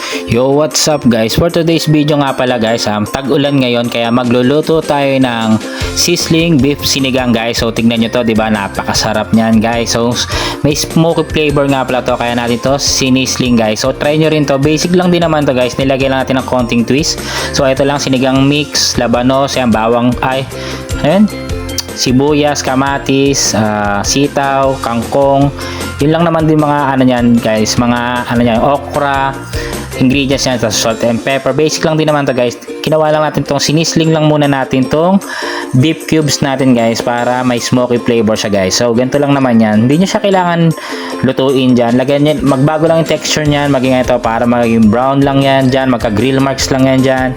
Yo, what's up guys? For today's video nga pala guys, tag-ulan ngayon kaya magluluto tayo ng sizzling beef sinigang guys. So tignan nyo to, di ba? Napakasarap niyan guys. So may smoky flavor nga pala to kaya natin to sinisling guys. So try nyo rin to. Basic lang din naman to guys. Nilagay lang natin ng konting twist. So ito lang sinigang mix, labanos, yan, bawang, ayun, sibuyas, kamatis, sitaw, kangkong. Yun lang naman din mga ano niyan guys, mga ano niyan, okra, ingredients niyan, salt and pepper. Basic lang din naman to guys. Ginawa lang natin tong sinisling lang muna natin tong beef cubes natin guys para may smoky flavor siya guys. So ganito lang naman yan. Hindi niyo siya kailangan lutuin dyan. Lagyan niya, magbago lang yung texture niyan, maging ito para maging brown lang yan dyan, magka grill marks lang yan dyan,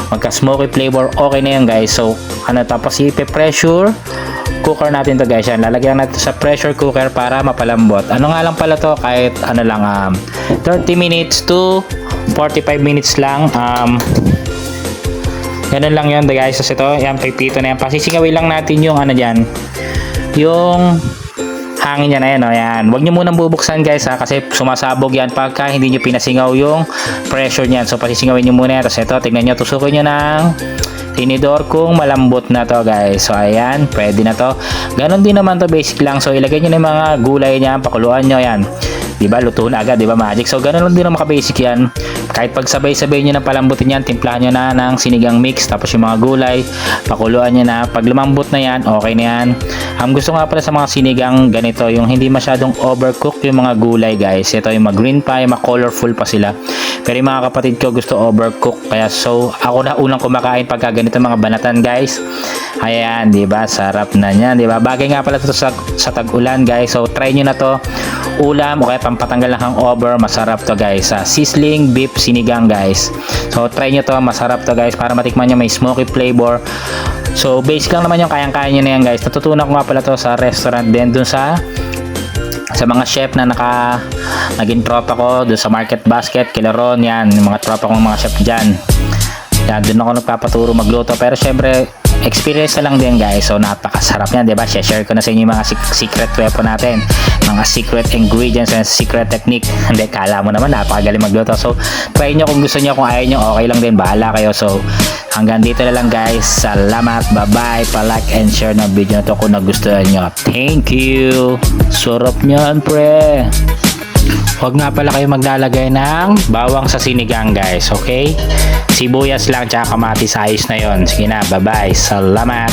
magka smoky flavor, okay na yan guys. So ano, tapos i-pressure cooker natin to guys, yan, lalagyan natin sa pressure cooker para mapalambot. Ano nga lang pala to, kahit ano lang 30 minutes to 45 minutes lang, ganun lang yun guys. So ito, yan, pipito na yan, pasisingawin lang natin yung ano dyan, yung hangin yan, ayan o, yan. Huwag nyo munang bubuksan guys kasi sumasabog yan pagka hindi nyo pinasingaw yung pressure nyan. So pasisingawin nyo muna yan. Tapos ito, tignan nyo, tusukin nyo ng tinidor kung malambot na to guys. So ayan, pwede na to. Ganon din naman to, basic lang. So ilagay nyo na yung mga gulay niya, pakuluan nyo yan. Diba, luto na agad, diba, magic. So ganon lang din naman ka-basic yan. Kahit pag sabay-sabay nyo na palambutin yan, timplahan nyo na ng sinigang mix, tapos yung mga gulay, pakuluan nyo na. Pag lumambot na yan, okay na yan. Gusto nga pala sa mga sinigang ganito, yung hindi masyadong overcook yung mga gulay guys. Ito yung mga green pa, yung mga colorful pa sila. Pero yung mga kapatid ko gusto overcook, kaya so ako na unang kumakain pagka ganito mga banatan guys. Ayan, diba, sarap na yan, diba. Bagay nga pala ito sa tag-ulan guys. So try nyo na to, ulam o kaya pampatanggal ng hangover, masarap to guys. Sizzling beef sinigang guys. So try nyo to, masarap to guys, para matikman nyo, may smoky flavor. So basic lang naman yung kayang-kaya nyo na yan guys. Natutunan ko nga pala to sa restaurant din, dun sa mga chef na naging tropa ko dun sa Market Basket, Kilaron, yan, yung mga tropa kong mga chef dyan. Yan, dun ako nagpapaturo magluto. Pero syempre experience na lang din guys. So napakasarap yan, diba? Share ko na sa inyo yung mga secret weapon natin, mga secret ingredients and secret technique. Hindi, kala mo naman napakagaling magluto. So try nyo kung gusto nyo, kung ayaw nyo, okay lang din, bahala kayo. So hanggang dito na lang guys. Salamat, bye bye. Pa-like and share ng video na to kung nagustuhan nyo. Thank you. Sarap nyan pre. Huwag nga pala kayo maglalagay ng bawang sa sinigang guys, okay? Sibuyas lang tsaka kamatis, ayos na yon. Sige na, bye bye. Salamat.